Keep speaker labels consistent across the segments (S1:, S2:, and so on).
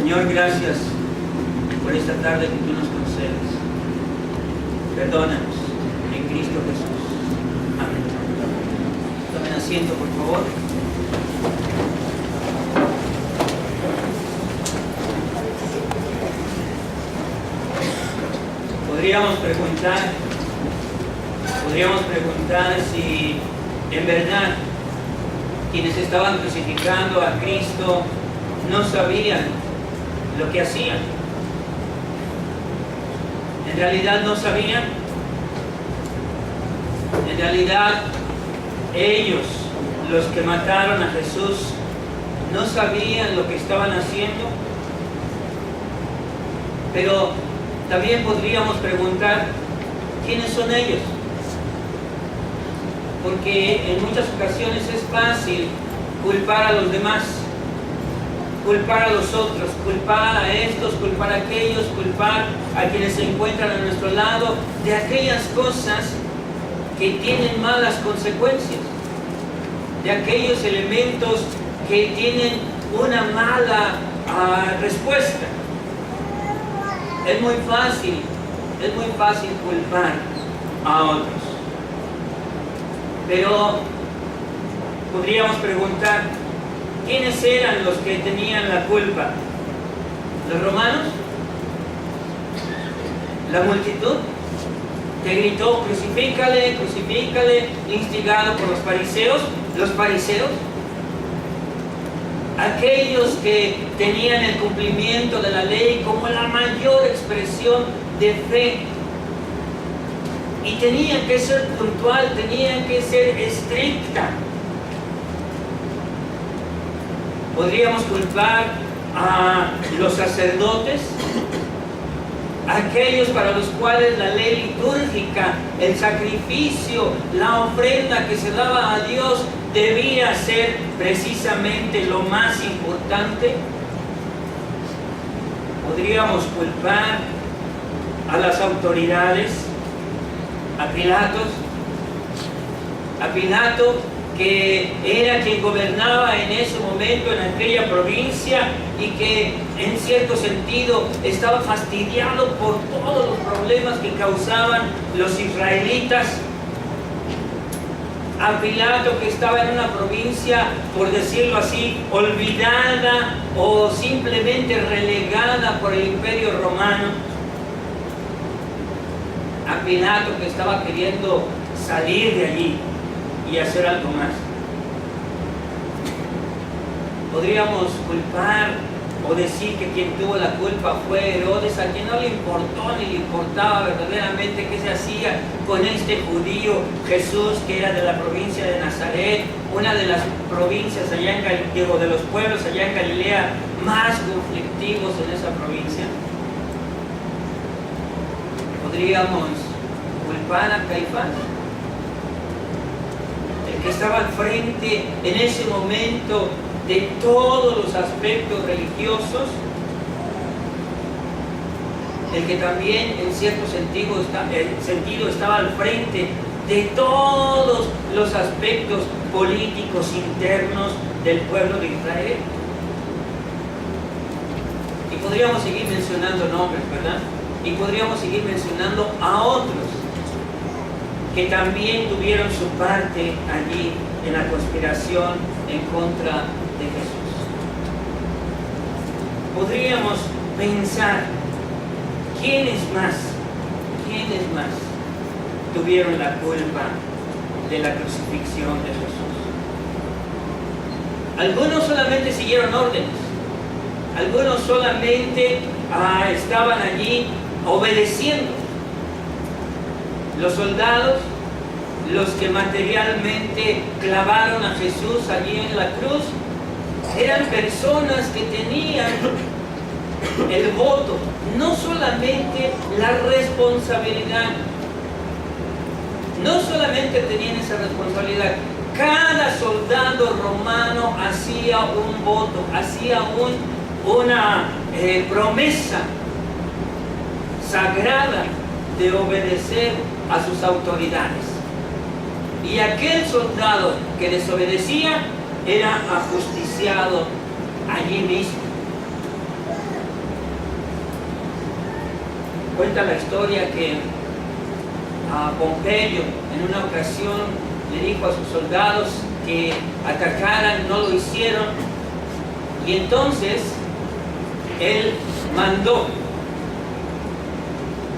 S1: Señor, gracias por esta tarde que tú nos concedes. Perdónanos en Cristo Jesús. Amén. Tomen asiento, por favor. Podríamos preguntar si en verdad quienes estaban crucificando a Cristo no sabían lo que hacían. En realidad no sabían. En realidad ellos, los que mataron a Jesús, no sabían lo que estaban haciendo. Pero también podríamos preguntar, ¿quiénes son ellos? Porque en muchas ocasiones es fácil culpar a los demás, culpar a los otros, culpar a estos, culpar a aquellos, culpar a quienes se encuentran a nuestro lado de aquellas cosas que tienen malas consecuencias, de aquellos elementos que tienen una mala respuesta. Es muy fácil culpar a otros. Pero podríamos preguntar, ¿quiénes eran los que tenían la culpa? ¿Los romanos? ¿La multitud que gritó, crucifícale, crucifícale, instigado por los fariseos? ¿Los fariseos? Aquellos que tenían el cumplimiento de la ley como la mayor expresión de fe. Y tenían que ser puntual, tenían que ser estricta. Podríamos culpar a los sacerdotes, aquellos para los cuales la ley litúrgica, el sacrificio, la ofrenda que se daba a Dios debía ser precisamente lo más importante. Podríamos culpar a las autoridades, a Pilato, que era quien gobernaba en ese momento en aquella provincia y que en cierto sentido estaba fastidiado por todos los problemas que causaban los israelitas. A Pilato, que estaba en una provincia, por decirlo así, olvidada o simplemente relegada por el Imperio Romano. A Pilato, que estaba queriendo salir de allí y hacer algo más. Podríamos culpar o decir que quien tuvo la culpa fue Herodes, a quien no le importó ni le importaba verdaderamente qué se hacía con este judío Jesús, que era de la provincia de Nazaret, una de las provincias allá en Galilea, de los pueblos allá en Galilea más conflictivos en esa provincia. Podríamos culpar a Caifás, el que estaba al frente en ese momento de todos los aspectos religiosos, el que también en cierto sentido estaba al frente de todos los aspectos políticos internos del pueblo de Israel. Y podríamos seguir mencionando nombres, ¿verdad? Y podríamos seguir mencionando a otros que también tuvieron su parte allí en la conspiración en contra de Jesús. Podríamos pensar, ¿quiénes más tuvieron la culpa de la crucifixión de Jesús? Algunos solamente siguieron órdenes, algunos solamente estaban allí obedeciendo. Los soldados, los que materialmente clavaron a Jesús allí en la cruz, eran personas que tenían el voto, no solamente la responsabilidad. No solamente tenían esa responsabilidad, cada soldado romano hacía un voto, hacía una promesa sagrada de obedecer a sus autoridades. Y aquel soldado que desobedecía era ajusticiado allí mismo. Cuenta la historia que Pompeyo en una ocasión le dijo a sus soldados que atacaran, no lo hicieron, y entonces él mandó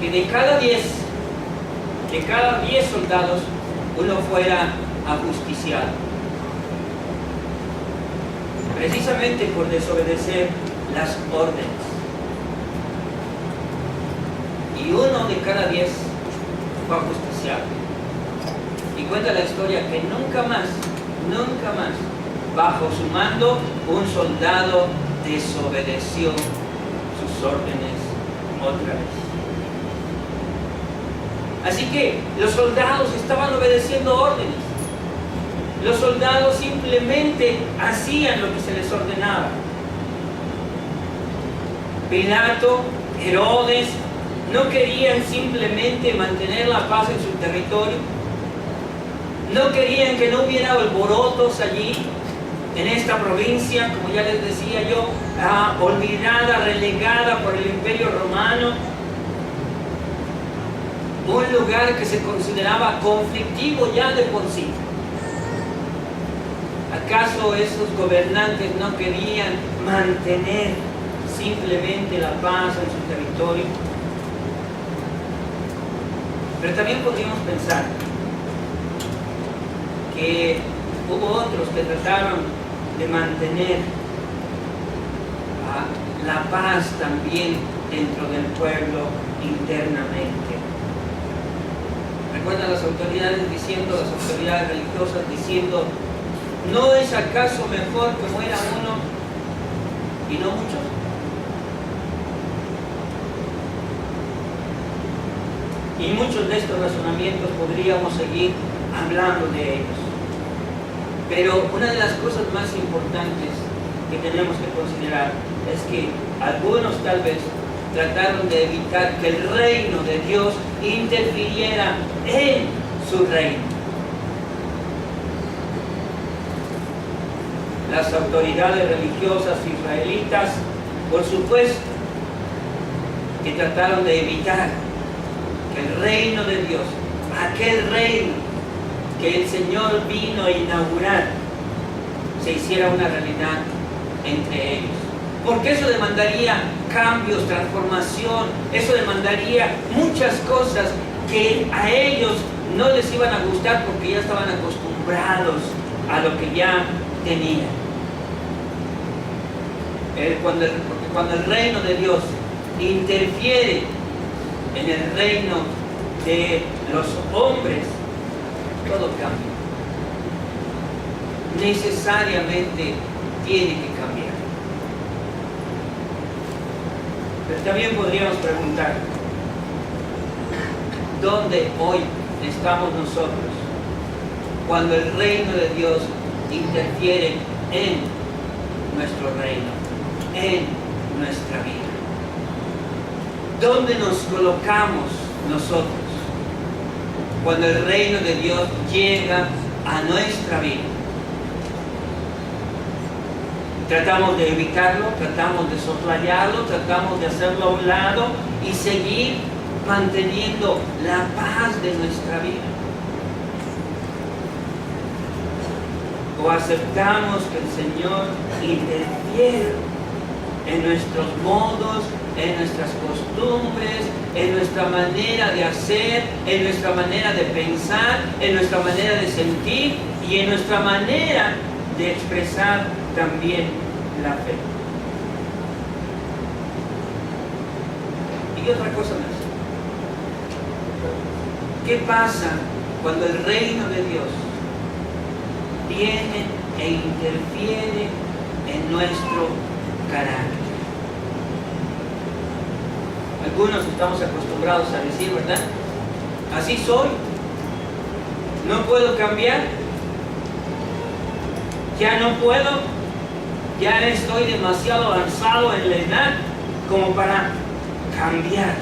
S1: que de cada 10 soldados uno fuera ajusticiado, precisamente por desobedecer las órdenes. Y uno de cada 10 fue ajusticiado. Y cuenta la historia que nunca más, bajo su mando, un soldado desobedeció sus órdenes otra vez. Así que los soldados estaban obedeciendo órdenes. Los soldados simplemente hacían lo que se les ordenaba. Pilato, Herodes, no querían simplemente mantener la paz en su territorio. No querían que no hubiera alborotos allí, en esta provincia, como ya les decía yo, olvidada, relegada por el Imperio Romano. Un lugar que se consideraba conflictivo ya de por sí. ¿Acaso esos gobernantes no querían mantener simplemente la paz en su territorio? Pero también podríamos pensar que hubo otros que trataron de mantener la paz también dentro del pueblo internamente. Recuerdan las autoridades religiosas diciendo: ¿no es acaso mejor que muera uno y no muchos? Y muchos de estos razonamientos podríamos seguir hablando de ellos. Pero una de las cosas más importantes que tenemos que considerar es que algunos tal vez trataron de evitar que el reino de Dios interfiriera en su reino. Las autoridades religiosas israelitas, por supuesto, que trataron de evitar que el reino de Dios, aquel reino que el Señor vino a inaugurar, se hiciera una realidad entre ellos. Porque eso demandaría cambios, transformación, eso demandaría muchas cosas que a ellos no les iban a gustar porque ya estaban acostumbrados a lo que ya tenían. Porque cuando el reino de Dios interfiere en el reino de los hombres, todo cambia. Necesariamente tiene que cambiar. Pero también podríamos preguntar: ¿dónde hoy estamos nosotros cuando el reino de Dios interfiere en nuestro reino, en nuestra vida? ¿Dónde nos colocamos nosotros cuando el reino de Dios llega a nuestra vida? Tratamos de evitarlo, tratamos de soslayarlo, tratamos de hacerlo a un lado y seguir manteniendo la paz de nuestra vida. O aceptamos que el Señor interfiera en nuestros modos, en nuestras costumbres, en nuestra manera de hacer, en nuestra manera de pensar, en nuestra manera de sentir y en nuestra manera de expresar también la fe. Y otra cosa más. ¿Qué pasa cuando el reino de Dios viene e interfiere en nuestro carácter? Algunos estamos acostumbrados a decir, ¿verdad? Así soy, no puedo cambiar, ya no puedo, ya estoy demasiado avanzado en la edad como para cambiar.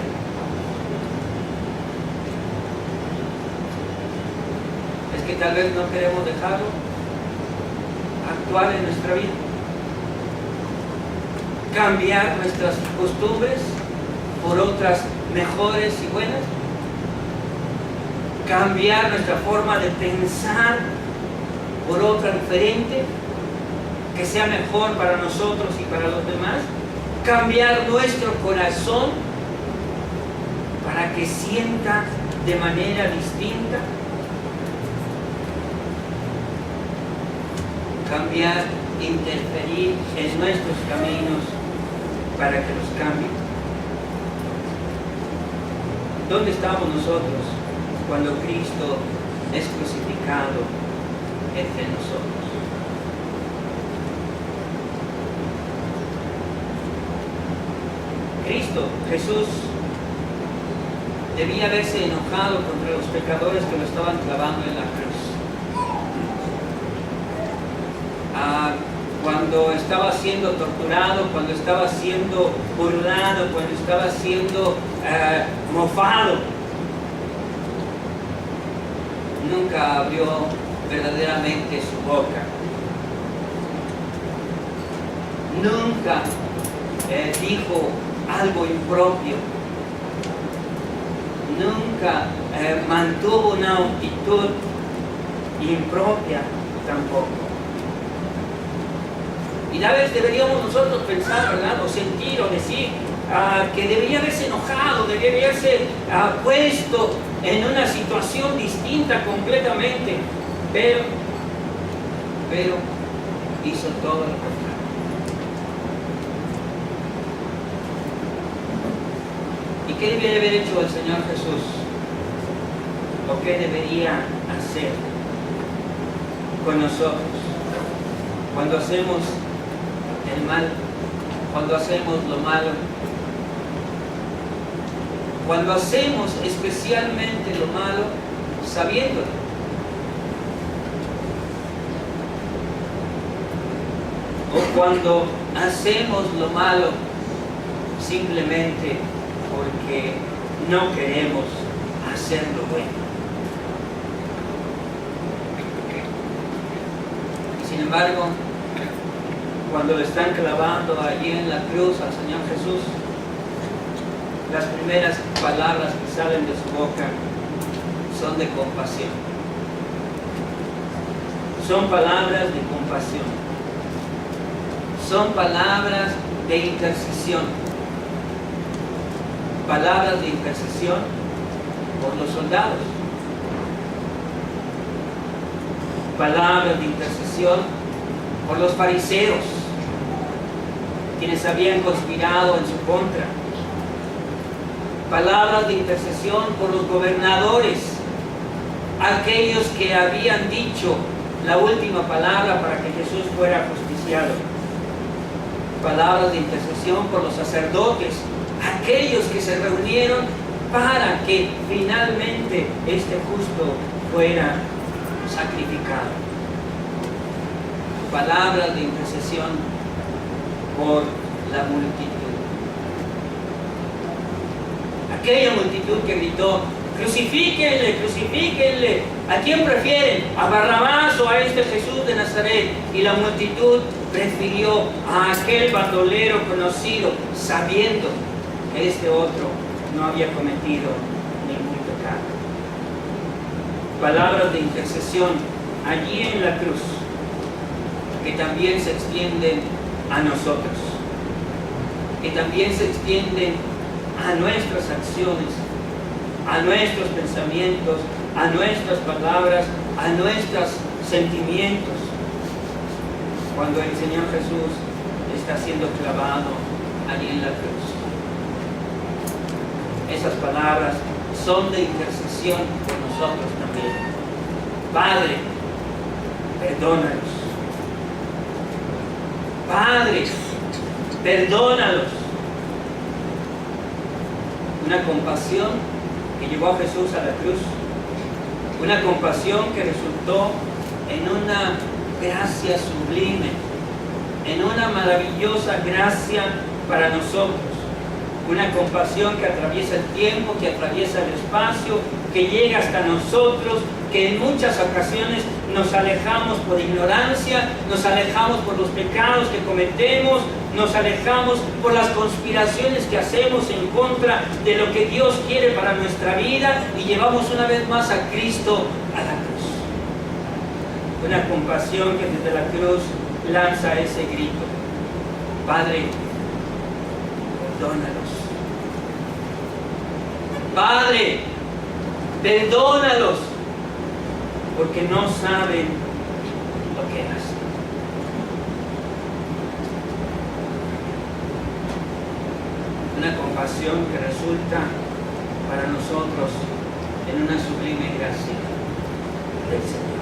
S1: Es que tal vez no queremos dejarlo actuar en nuestra vida, cambiar nuestras costumbres, por otras mejores y buenas. Cambiar nuestra forma de pensar por otra diferente, que sea mejor para nosotros y para los demás. Cambiar nuestro corazón para que sienta de manera distinta. Cambiar, interferir en nuestros caminos para que los cambien. ¿Dónde estamos nosotros cuando Cristo es crucificado entre nosotros? Cristo, Jesús, debía haberse enojado contra los pecadores que lo estaban clavando en la cruz. Cuando estaba siendo torturado, cuando estaba siendo burlado, cuando estaba siendo mofado, nunca abrió verdaderamente su boca. Nunca dijo algo impropio. Nunca mantuvo una actitud impropia tampoco. Y a veces deberíamos nosotros pensar, ¿verdad? O sentir o decir que debería haberse enojado, debería haberse puesto en una situación distinta completamente, pero hizo todo lo contrario. ¿Y qué debería haber hecho el Señor Jesús? ¿O qué debería hacer con nosotros cuando hacemos el mal, cuando hacemos lo malo, cuando hacemos especialmente lo malo sabiéndolo? O cuando hacemos lo malo simplemente porque no queremos hacer lo bueno. Y sin embargo, cuando le están clavando allí en la cruz al Señor Jesús, las primeras palabras que salen de su boca son de compasión. Son palabras de compasión. Son palabras de intercesión. Palabras de intercesión por los soldados. Palabras de intercesión por los fariseos, quienes habían conspirado en su contra. Palabras de intercesión por los gobernadores, aquellos que habían dicho la última palabra para que Jesús fuera justiciado. Palabras de intercesión por los sacerdotes, aquellos que se reunieron para que finalmente este justo fuera sacrificado. Palabras de intercesión por la multitud. Aquella multitud que gritó: crucifíquenle, crucifíquenle. ¿A quién prefieren? ¿A Barrabás o a este Jesús de Nazaret? Y la multitud prefirió a aquel bandolero conocido, sabiendo que este otro no había cometido ningún pecado. Palabras de intercesión allí en la cruz, que también se extienden a nosotros, que también se extienden a nuestras acciones, a nuestros pensamientos, a nuestras palabras, a nuestros sentimientos. Cuando el Señor Jesús está siendo clavado allí en la cruz, esas palabras son de intercesión por nosotros también. Padre, perdónalos. Padre, perdónalos. Una compasión que llevó a Jesús a la cruz. Una compasión que resultó en una gracia sublime, en una maravillosa gracia para nosotros. Una compasión que atraviesa el tiempo, que atraviesa el espacio, que llega hasta nosotros, que en muchas ocasiones nos alejamos por ignorancia, nos alejamos por los pecados que cometemos, nos alejamos por las conspiraciones que hacemos en contra de lo que Dios quiere para nuestra vida y llevamos una vez más a Cristo a la cruz. Una compasión que desde la cruz lanza ese grito: Padre, perdónalos. Padre, perdónalos, porque no saben lo que hacen. Una compasión que resulta para nosotros en una sublime gracia del Señor.